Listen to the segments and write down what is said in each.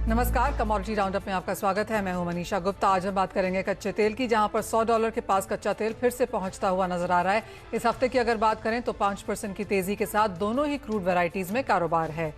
नमस्कार, commodity roundup में आपका स्वागत है। मैं हूं मनीषा गुप्ता। आज हम बात करेंगे कच्चे तेल की, जहां पर $100 के पास कच्चा तेल फिर से पहुंचता हुआ नजर आ रहा है। इस हफ्ते की अगर बात करें तो 5% की तेजी के साथ दोनों ही क्रूड वैरायटीज में कारोबार है।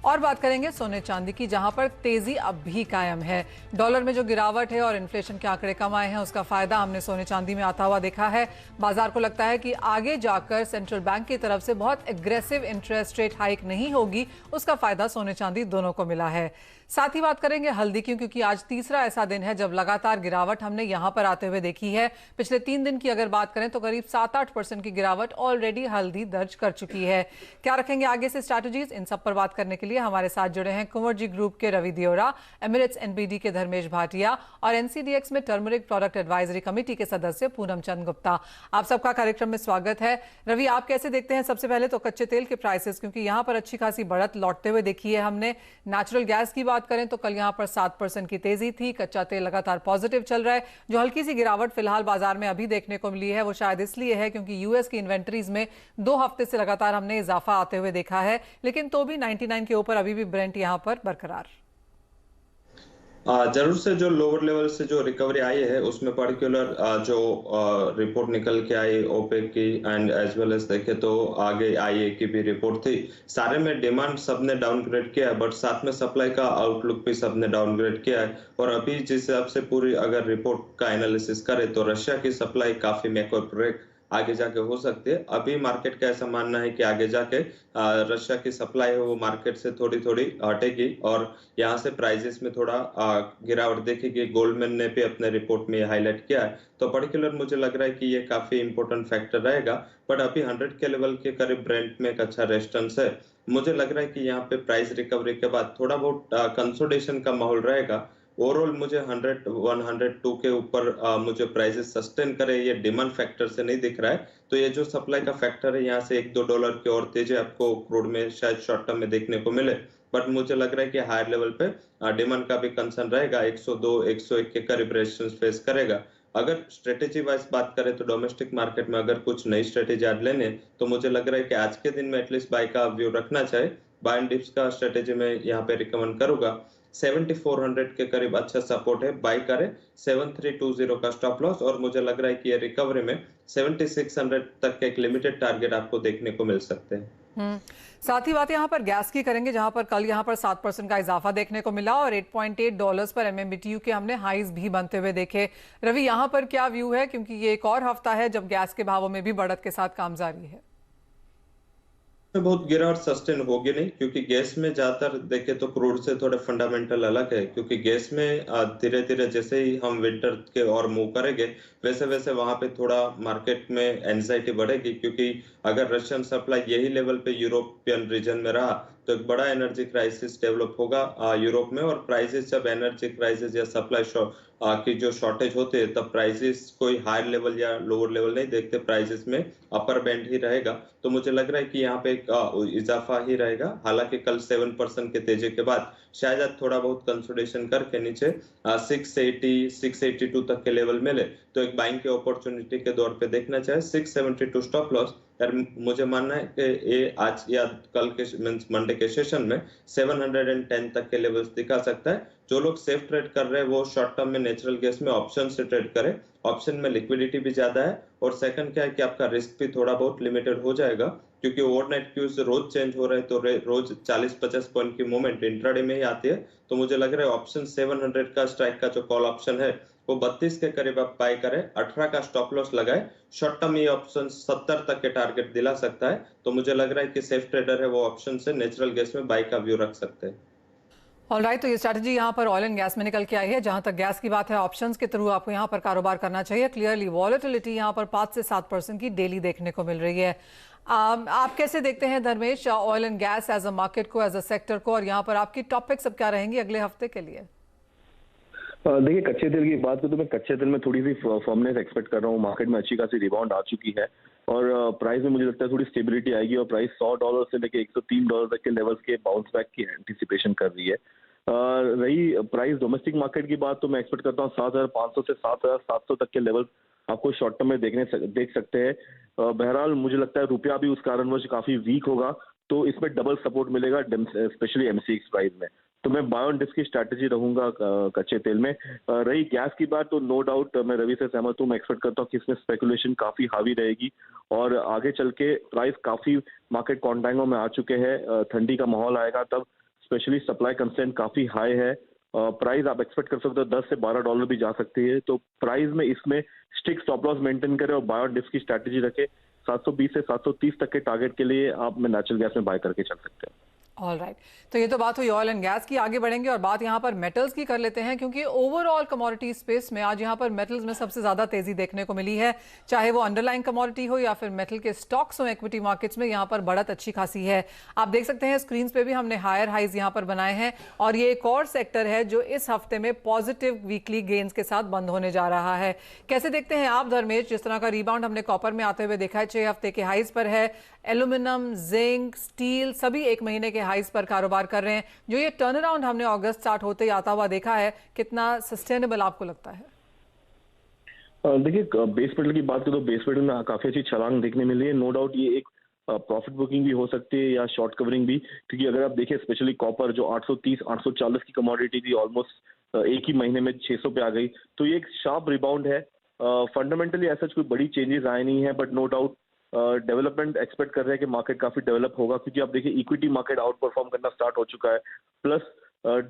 और बात करेंगे सोने चांदी की, जहां पर तेजी अब भी कायम है। डॉलर में जो गिरावट है और इन्फ्लेशन के आंकड़े कम आए हैं, उसका फायदा हमने सोने चांदी में आता हुआ देखा है। बाजार को लगता है कि आगे जाकर सेंट्रल बैंक की तरफ से बहुत एग्रेसिव इंटरेस्ट रेट हाइक नहीं होगी, उसका फायदा सोने चांदी दोनों को मिला है। साथ ही बात करेंगे हल्दी की, क्योंकि आज तीसरा ऐसा दिन है जब लगातार गिरावट हमने यहां पर आते हुए देखी है। पिछले 3 दिन की अगर बात करें तो करीब 7-8% की गिरावट ऑलरेडी हल्दी दर्ज कर चुकी है। क्या रखेंगे आगे से स्ट्रैटेजीज, इन सब पर बात करने के लिए हमारे साथ जुड़े हैं कुंवर जी ग्रुप के रवि दियोरा, एमिरेट्स एनबीडी के धर्मेश भाटिया और एनसीडीएक्स में टर्मरिक प्रोडक्ट एडवाइजरी कमेटी के सदस्य पूनम चंद गुप्ता। आप सबका कार्यक्रम में स्वागत है। रवि, आप कैसे देखते हैं सबसे पहले तो कच्चे तेल के प्राइसेस, क्योंकि यहां पर अच्छी खासी बढ़त लौटते हुए देखी है हमने। नेचुरल गैस की बात करें तो कल यहां पर 7% की तेजी थी। कच्चा तेल लगातार पॉजिटिव चल रहा है। जो हल्की सी गिरावट फिलहाल बाजार में अभी देखने को मिली है वो शायद इसलिए है क्योंकि यूएस की इन्वेंटरीज में 2 हफ्ते से लगातार हमने इजाफा आते हुए देखा है, लेकिन तो भी 99 के ऊपर अभी भी ब्रेंट यहां पर बरकरार। जरूर से जो लोअर लेवल से जो रिकवरी आई है उसमें पर्टिकुलर जो रिपोर्ट निकल के आई ओपेक की एंड एज वेल एज देखे तो आगे आईए की भी रिपोर्ट थी। सारे में डिमांड सबने डाउनग्रेड किया है, बट साथ में सप्लाई का आउटलुक भी सबने डाउनग्रेड किया है। और अभी जिस हिसाब से पूरी अगर रिपोर्ट का एनालिसिस करे तो रशिया की सप्लाई काफी मेक और ब्रेक आगे जाके हो सकती है। अभी मार्केट का ऐसा मानना है कि आगे जाके रशिया की सप्लाई है वो मार्केट से थोड़ी थोड़ी हटेगी और यहाँ से प्राइसेस में थोड़ा गिरावट देखेगी। गोल्डमैन ने भी अपने रिपोर्ट में हाईलाइट किया है, तो पर्टिकुलर मुझे लग रहा है कि ये काफी इंपॉर्टेंट फैक्टर रहेगा। बट अभी 100 के लेवल के करीब ब्रेंट में एक अच्छा रेजिस्टेंस है। मुझे लग रहा है कि यहाँ पे प्राइस रिकवरी के बाद थोड़ा बहुत कंसोलिडेशन का माहौल रहेगा। ओवरऑल मुझे 100 102 के ऊपर मुझे प्राइसेस सस्टेन करे, ये डिमांड फैक्टर से नहीं दिख रहा है। तो ये जो सप्लाई का फैक्टर है, यहाँ से $1-2 की और तेजी आपको क्रूड में शायद शॉर्ट टर्म में देखने को मिले। बट मुझे लग रहा है कि हायर लेवल पे डिमांड का भी कंसर्न रहेगा। 102 101 के करीब रेजिस्टेंस फेस करेगा। अगर स्ट्रेटेजी वाइज बात करें तो डोमेस्टिक मार्केट में अगर कुछ नई स्ट्रेटेजी आज लेने, तो मुझे लग रहा है कि आज के दिन में एटलीस्ट बाय का व्यू रखना चाहिए। बाय एंड डिप्स का स्ट्रेटेजी में यहाँ पे रिकमेंड करूंगा। 7400 के करीब अच्छा सपोर्ट है, बाय करें। 7320 का स्टॉप लॉस, और मुझे लग रहा है कि ये रिकवरी में 7600 तक के एक लिमिटेड टारगेट आपको देखने को मिल सकते हैं। साथ ही बात यहां पर गैस की करेंगे, जहां पर कल यहां पर 7% का इजाफा देखने को मिला और $8.8 पर MMBTU के हमने हाईज भी बनते हुए देखे। रवि, यहां पर क्या व्यू है, क्योंकि ये एक और हफ्ता है जब गैस के भावों में भी बढ़त के साथ काम जारी है। बहुत गिरावट सस्टेन होगी नहीं, क्योंकि गैस में ज्यादातर देखे तो क्रूड से थोड़े फंडामेंटल अलग है। क्योंकि गैस में धीरे धीरे जैसे ही हम विंटर के और मूव करेंगे वैसे वैसे वहां पे थोड़ा मार्केट में एंजाइटी बढ़ेगी। क्योंकि अगर रशियन सप्लाई यही लेवल पे यूरोपियन रीजन में रहा तो एक बड़ा एनर्जी क्राइसिस डेवलप होगा यूरोप में। और प्राइसेस जब एनर्जी क्राइसिस या सप्लाई की जो शॉर्टेज होते हैं तब प्राइसेस कोई हायर लेवल या लोअर लेवल नहीं देखते, प्राइसेस में अपर बैंड ही रहेगा। तो मुझे लग रहा है कि यहाँ पे एक इजाफा ही रहेगा। हालांकि कल 7% के तेजी के बाद शायद आज थोड़ा बहुत कंसोलिडेशन करके नीचे 680 682 तक के लेवल मिले तो एक बाइंग के अपॉर्चुनिटी के दौर पे देखना चाहिए। 672 स्टॉप लॉस। यार मुझे मानना है कि ये आज या कल के मंडे के सेशन में 710 तक के लेवल्स दिखा सकता है। जो लोग सेफ ट्रेड कर रहे हैं वो शॉर्ट टर्म में नेचुरल गैस में ऑप्शन से ट्रेड करें। ऑप्शन में लिक्विडिटी भी ज्यादा है, और सेकंड क्या है कि आपका रिस्क भी थोड़ा बहुत लिमिटेड हो जाएगा। क्योंकि ओवरनाइट क्यूज रोज चेंज हो रहे हैं, तो रोज 40-50 पॉइंट की मूवमेंट इंट्राडे में ही आती है। तो मुझे लग रहा है ऑप्शन 700 का स्ट्राइक का जो कॉल ऑप्शन है वो 32 के करीब आप बाय करें, 18 का स्टॉप लॉस लगाए। शॉर्ट टर्म ये ऑप्शन 70 तक के टारगेट दिला सकता है। तो मुझे लग रहा है कि सेफ ट्रेडर है वो ऑप्शन से नेचुरल गैस में बाय का व्यू रख सकते हैं। ऑलराइट, तो ये स्ट्रैटेजी यहाँ पर ऑयल एंड गैस में निकल के आई है। जहां तक गैस की बात है, ऑप्शंस के थ्रू आपको यहाँ पर कारोबार करना चाहिए। क्लियरली वॉलेटिलिटी यहाँ पर 5 से 7% की डेली देखने को मिल रही है। आप कैसे देखते हैं Dharmesh oil and gas as a market को, एज अ सेक्टर को, और यहाँ पर आपकी टॉपिक्स अब क्या रहेंगी अगले हफ्ते के लिए? देखिए, कच्चे तेल की बात करूं तो मैं कच्चे तेल में थोड़ी सी फर्मनेस एक्सपेक्ट कर रहा हूं। मार्केट में अच्छी खासी रिबाउंड आ चुकी है और प्राइस में मुझे लगता है थोड़ी स्टेबिलिटी आएगी और प्राइस $100 से लेके $103 तक के लेवल्स के बाउंस बैक की एंटिसिपेशन कर रही है। रही प्राइस डोमेस्टिक मार्केट की बात, तो मैं एक्सपेक्ट करता हूँ 7,500 से 7,700 तक के लेवल आपको शॉर्ट टर्म में देख सकते हैं। बहरहाल मुझे लगता है रुपया भी उस कारणवश काफी वीक होगा, तो इसमें डबल सपोर्ट मिलेगा स्पेशली एमसीएक्स प्राइस में। तो मैं बाय ऑन डिप्स की स्ट्रैटेजी रहूंगा कच्चे तेल में। रही गैस की बात, तो नो डाउट मैं रवि से सहमत हूँ। मैं एक्सपेक्ट करता हूँ कि इसमें स्पेकुलेशन काफी हावी रहेगी और आगे चल के प्राइस काफी मार्केट कॉन्टैंगो में आ चुके हैं। ठंडी का माहौल आएगा तब स्पेशली सप्लाई कंस्ट्रेंट काफी हाई है। प्राइस आप एक्सपेक्ट कर सकते हो $10 से $12 भी जा सकती है। तो प्राइस में इसमें स्टिक स्टॉप लॉस मेंटेन करें और बाय ऑन डिप्स की स्ट्रैटेजी रखें। 720 से 730 तक के टारगेट के लिए आप में नेचुरल गैस में बाय करके चल सकते हैं। ऑल राइट, तो ये तो बात हुई ऑयल एंड गैस की। आगे बढ़ेंगे और बात यहाँ पर मेटल्स की कर लेते हैं, क्योंकि ओवरऑल कमोडिटी स्पेस में आज यहाँ पर मेटल्स में सबसे ज्यादा तेजी देखने को मिली है। चाहे वो अंडरलाइन कमोडिटी हो या फिर मेटल के स्टॉक्स हो, इक्विटी मार्केट्स में यहाँ पर बढ़त अच्छी खासी है। आप देख सकते हैं स्क्रीन पे भी हमने हायर हाइज यहाँ पर बनाए हैं और ये एक और सेक्टर है जो इस हफ्ते में पॉजिटिव वीकली गेन्स के साथ बंद होने जा रहा है। कैसे देखते हैं आप धर्मेश? जिस तरह का रिबाउंड हमने कॉपर में आते हुए देखा है, 6 हफ्ते के हाइज पर है। एल्यूमिनियम, जिंक, स्टील सभी 1 महीने के हाइज पर कारोबार कर रहे हैं। जो ये टर्न अराउंड हमने अगस्त स्टार्ट होते ही आता हुआ देखा है, कितना सस्टेनेबल आपको लगता है? देखिए, बेस मेटल की बात करें तो बेस मेटल में काफी अच्छी छलांग देखने मिली है। नो डाउट ये एक प्रॉफिट बुकिंग भी हो सकती है या शॉर्ट कवरिंग भी, क्योंकि अगर आप देखिए स्पेशली कॉपर जो 830-840 की कमोडिटी थी, ऑलमोस्ट एक ही महीने में 600 पे आ गई। तो ये एक शार्प रिबाउंड है। फंडामेंटली ऐसा कोई बड़ी चेंजेस आए नहीं है, but no doubt development expect कर रहे हैं कि मार्केट काफी डेवलप होगा, क्योंकि आप देखिए इक्विटी मार्केट आउट परफॉर्म करना स्टार्ट हो चुका है, प्लस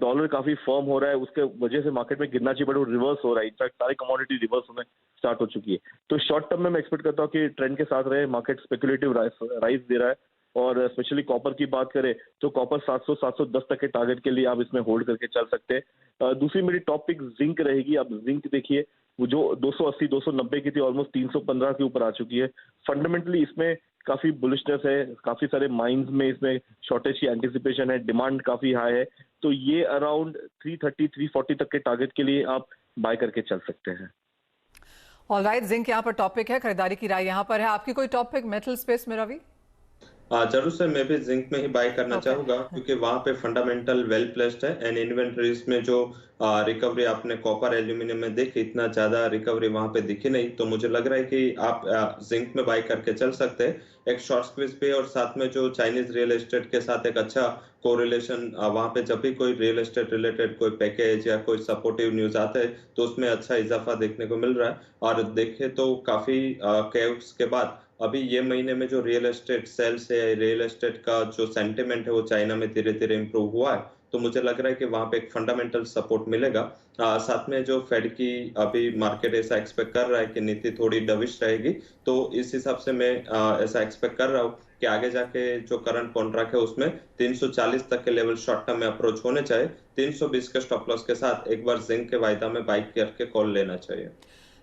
डॉलर काफी फर्म हो रहा है। उसके वजह से मार्केट में गिरना चाहिए बट वो रिवर्स हो रहा है। इनफैक्ट सारी कमोडिटी रिवर्स होने स्टार्ट हो चुकी है। तो शॉर्ट टर्म में मैं एक्सपेक्ट करता हूँ कि ट्रेंड के साथ रहे। मार्केट स्पेकुलेटिव राइज दे रहा है और स्पेशली कॉपर की बात करें तो कॉपर 700-710 तक के टारगेट के लिए आप इसमें होल्ड करके चल सकते हैं। दूसरी मेरी टॉपिक जिंक रहेगी। अब जिंक देखिए, वो जो 280-290 की थी, ऑलमोस्ट 315 के ऊपर आ चुकी है। फंडामेंटली इसमें काफी बुलिशनेस है, काफी सारे माइंस में इसमें शॉर्टेज की एंटिसिपेशन है, डिमांड काफी हाई है। तो ये अराउंड 330-340 तक के टारगेट के लिए आप बाय करके चल सकते हैं। ऑल राइट, जिंक यहाँ पर टॉपिक है, खरीदारी की राय यहाँ पर है। आपकी कोई टॉपिक मेटल स्पेस में रवि? जरूर सर, मैं भी जिंक में ही बाय करना चाहूंगा, क्योंकि वहां पे फंडामेंटल वेल प्लेस्ड है एंड इन्वेंटरीज में जो रिकवरी आपने कॉपर एल्यूमिनियम में देखी, इतना ज्यादा रिकवरी वहां पे दिखी नहीं। तो मुझे लग रहा है कि आप जिंक में बाय करके चल सकते हैं। एक शॉर्ट स्क्वीज पे और साथ में जो चाइनीज रियल एस्टेट के साथ एक अच्छा कोरिलेशन, वहां पे जब भी कोई रियल एस्टेट रिलेटेड कोई पैकेज या कोई सपोर्टिव न्यूज आता है तो उसमें अच्छा इजाफा देखने को मिल रहा है। और देखे तो काफी केव्स के बाद अभी ये महीने में जो रियल एस्टेट सेल्स है, रियल एस्टेट का जो सेंटिमेंट है वो चाइना में धीरे धीरे इंप्रूव हुआ है। तो मुझे लग रहा है कि वहां पे एक फंडामेंटल सपोर्ट मिलेगा। साथ में जो फेड की अभी मार्केट ऐसा एक्सपेक्ट कर रहा है कि नीति थोड़ी डविश रहेगी, तो इस हिसाब से मैं ऐसा एक्सपेक्ट कर रहा हूँ कि आगे जाके जो करंट कॉन्ट्रैक्ट है उसमें 340 तक के लेवल शॉर्ट टर्म में अप्रोच होने चाहिए। 320 के स्टॉप लॉस के साथ एक बार जिंक के वायदा में बाइक करके कॉल लेना चाहिए।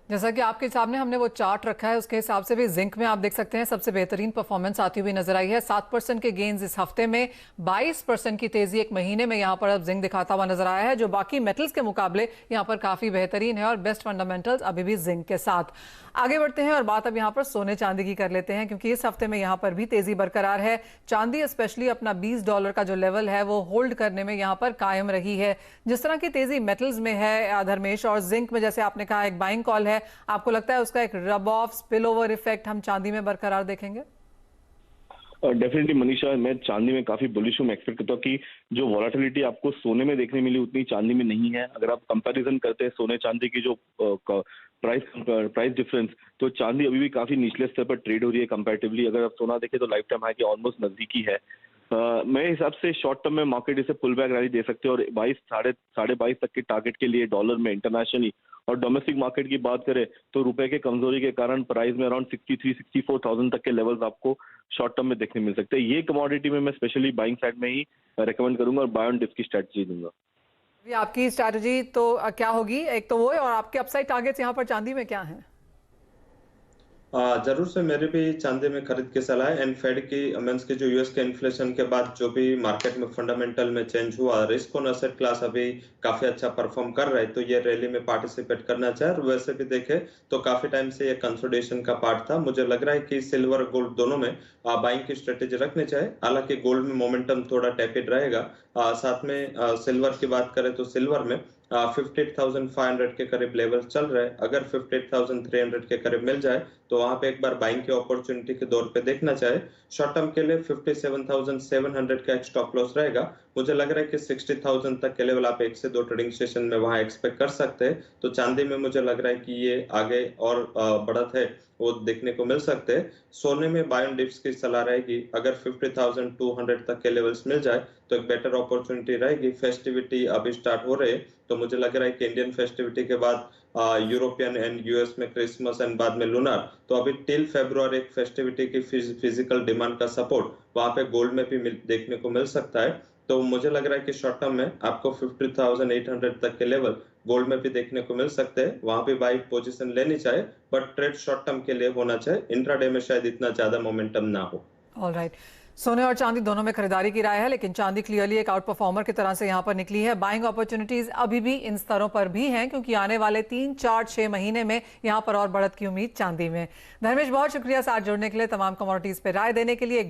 जैसा कि आपके सामने हमने वो चार्ट रखा है, उसके हिसाब से भी जिंक में आप देख सकते हैं सबसे बेहतरीन परफॉर्मेंस आती हुई नजर आई है। 7% के गेन्स इस हफ्ते में, 22% की तेजी एक महीने में यहाँ पर अब जिंक दिखाता हुआ नजर आया है, जो बाकी मेटल्स के मुकाबले यहाँ पर काफी बेहतरीन है और बेस्ट फंडामेंटल्स अभी भी जिंक के साथ। आगे बढ़ते हैं और बात अब यहाँ पर सोने चांदी की कर लेते हैं, क्योंकि इस हफ्ते में यहाँ पर भी तेजी बरकरार है। चांदी स्पेशली अपना $20 का जो लेवल है वो होल्ड करने में यहाँ पर कायम रही है। जिस तरह की तेजी मेटल्स में है धर्मेश, और जिंक में जैसे आपने कहा एक बाइंग कॉल है, आपको लगता है उसका एक rub off spill over effect हम चांदी में बरकरार देखेंगे? डेफिनेटली मनीषा, मैं चांदी में काफी बुलिश हूँ। मैं एक्सपेक्ट करता हूँ कि जो वॉलेटिलिटी आपको सोने में देखने मिली उतनी चांदी में नहीं है। अगर आप कंपैरिजन करते हैं सोने चांदी की जो प्राइस डिफरेंस, तो चांदी अभी भी काफी निचले स्तर पर ट्रेड हो रही है कंपैरेटिवली। अगर आप सोना देखें तो लाइफ टाइम हाई के ऑलमोस्ट नजदीकी है। मेरे हिसाब से शॉर्ट टर्म में मार्केट इसे पुल बैक रैली दे सकते हैं और 22-22.5 तक के टारगेट के लिए डॉलर में इंटरनेशनली और डोमेस्टिक मार्केट की बात करें तो रुपए के कमजोरी के कारण प्राइस में अराउंड 63-64,000 तक के लेवल्स आपको शॉर्ट टर्म में देखने मिल सकते हैं। ये कमोडिटी में मैं स्पेशली बाइंग साइड में ही रेकमेंड करूंगा और बाय ऑन डिप्स की स्ट्रेटजी दूंगा। आपकी स्ट्रैटेजी तो क्या होगी? एक तो वो है, और आपके अपसाइड टारगेट्स यहाँ पर चांदी में क्या हैं? जरूर से मेरे भी चांदी में खरीद की सलाह है। एंड फेड की मींस के जो यूएस के इन्फ्लेशन के बाद जो भी मार्केट में फंडामेंटल में चेंज हुआ, रिस्क ऑन एसेट क्लास अभी काफी अच्छा परफॉर्म कर रहा है, तो ये रैली में पार्टिसिपेट करना चाहिए। और वैसे भी देखे तो काफी टाइम से ये कंसोलिडेशन का पार्ट था। मुझे लग रहा है कि सिल्वर गोल्ड दोनों में बाइंग की स्ट्रेटेजी रखनी चाहिए। हालांकि गोल्ड में मोमेंटम थोड़ा टैपिड रहेगा। साथ में सिल्वर की बात करें तो सिल्वर में 58,500 के करीब लेवल चल रहे हैं। अगर 58,300 के करीब मिल जाए तो वहां पे एक बार बाइंग की अपॉर्चुनिटी के दौर पे देखना चाहे। शॉर्ट टर्म के लिए 57,700 का एक स्टॉप लॉस रहेगा। मुझे लग रहा है कि 60,000 तक के लेवल आप 1 से 2 ट्रेडिंग सेशन में वहां एक्सपेक्ट कर सकते हैं। तो चांदी में मुझे लग रहा है कि ये आगे और बढ़त है वो देखने को मिल सकते हैं। सोने में बाय ऑन डिप्स की सलाह रहेगी। अगर 50,200 तक के लेवल्स मिल जाए तो एक बेटर अपॉर्चुनिटी रहेगी। फेस्टिविटी अभी स्टार्ट हो रहे हैं, तो मुझे लग रहा है कि इंडियन फेस्टिविटी के बाद यूरोपियन एंड यूएस में क्रिसमस एंड बाद में लूनार, तो अभी टिल फेब्रुआरी एक फेस्टिविटी की फिजिकल डिमांड का सपोर्ट वहां पे गोल्ड में भी देखने को मिल सकता है। तो मुझे लग रहा है कि शॉर्ट टर्म में आपको 50,800 तक के लेवल गोल्ड में भी देखने को मिल सकते हैं। वहां पे बाई पोजीशन लेनी चाहिए, बट ट्रेड शॉर्ट टर्म के लिए होना चाहिए। इंट्राडे में शायद इतना ज्यादा मोमेंटम ना हो। ऑलराइट, सोने और चांदी दोनों में खरीदारी की राय है, लेकिन चांदी क्लियरली एक आउट परफॉर्मर की तरह से यहां पर निकली है। बाइंग अपॉर्चुनिटीज अभी भी इन स्तरों पर भी हैं, क्योंकि आने वाले 3, 4, 6 महीने में यहां पर और बढ़त की उम्मीद चांदी में। धर्मेश, बहुत शुक्रिया साथ जुड़ने के लिए, तमाम कमोडिटीज पे राय देने के लिए।